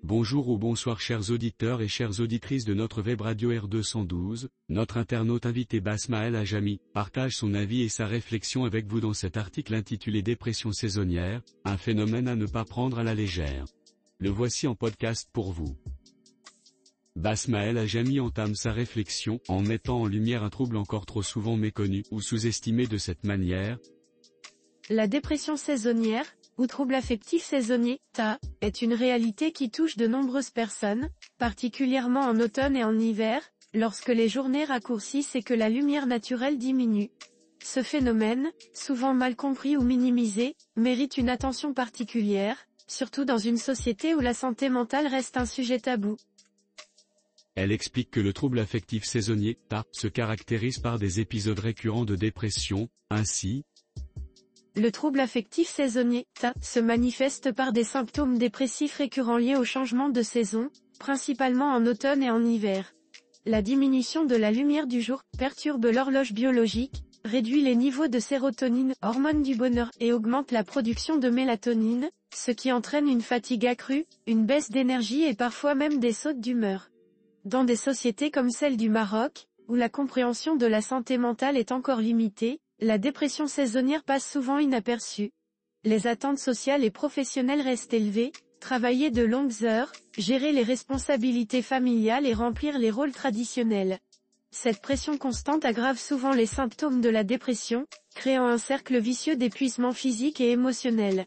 Bonjour ou bonsoir chers auditeurs et chères auditrices de notre web radio R212, notre internaute invité Basmael Ajami partage son avis et sa réflexion avec vous dans cet article intitulé Dépression saisonnière, un phénomène à ne pas prendre à la légère. Le voici en podcast pour vous. Basmael Ajami entame sa réflexion en mettant en lumière un trouble encore trop souvent méconnu ou sous-estimé de cette manière. La dépression saisonnière, ou trouble affectif saisonnier, TAS, est une réalité qui touche de nombreuses personnes, particulièrement en automne et en hiver, lorsque les journées raccourcissent et que la lumière naturelle diminue. Ce phénomène, souvent mal compris ou minimisé, mérite une attention particulière, surtout dans une société où la santé mentale reste un sujet tabou. Elle explique que le trouble affectif saisonnier, TAS, se caractérise par des épisodes récurrents de dépression, ainsi. Le trouble affectif saisonnier, TAS, se manifeste par des symptômes dépressifs récurrents liés au changement de saison, principalement en automne et en hiver. La diminution de la lumière du jour perturbe l'horloge biologique, réduit les niveaux de sérotonine, hormone du bonheur, et augmente la production de mélatonine, ce qui entraîne une fatigue accrue, une baisse d'énergie et parfois même des sautes d'humeur. Dans des sociétés comme celle du Maroc, où la compréhension de la santé mentale est encore limitée, la dépression saisonnière passe souvent inaperçue. Les attentes sociales et professionnelles restent élevées, travailler de longues heures, gérer les responsabilités familiales et remplir les rôles traditionnels. Cette pression constante aggrave souvent les symptômes de la dépression, créant un cercle vicieux d'épuisement physique et émotionnel.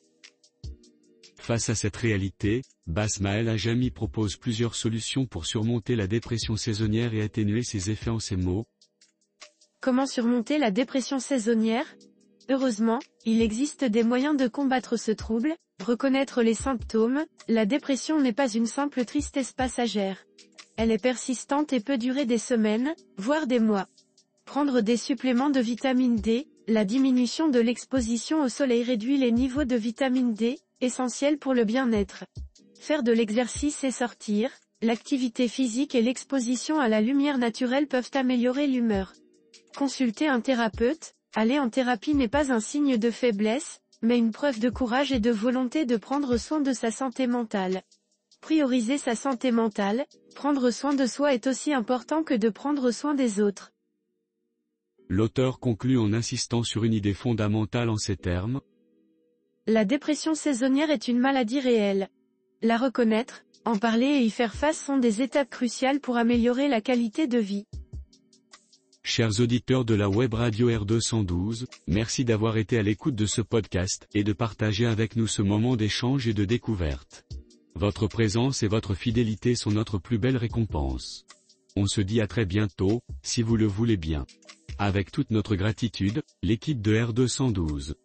Face à cette réalité, Basmael Ajami propose plusieurs solutions pour surmonter la dépression saisonnière et atténuer ses effets en ces mots. Comment surmonter la dépression saisonnière ? Heureusement, il existe des moyens de combattre ce trouble, reconnaître les symptômes. La dépression n'est pas une simple tristesse passagère. Elle est persistante et peut durer des semaines, voire des mois. Prendre des suppléments de vitamine D, la diminution de l'exposition au soleil réduit les niveaux de vitamine D, essentiels pour le bien-être. Faire de l'exercice et sortir, l'activité physique et l'exposition à la lumière naturelle peuvent améliorer l'humeur. Consulter un thérapeute, aller en thérapie n'est pas un signe de faiblesse, mais une preuve de courage et de volonté de prendre soin de sa santé mentale. Prioriser sa santé mentale, prendre soin de soi est aussi important que de prendre soin des autres. L'auteur conclut en insistant sur une idée fondamentale en ces termes. La dépression saisonnière est une maladie réelle. La reconnaître, en parler et y faire face sont des étapes cruciales pour améliorer la qualité de vie. Chers auditeurs de la web radio R212, merci d'avoir été à l'écoute de ce podcast et de partager avec nous ce moment d'échange et de découverte. Votre présence et votre fidélité sont notre plus belle récompense. On se dit à très bientôt, si vous le voulez bien. Avec toute notre gratitude, l'équipe de R212.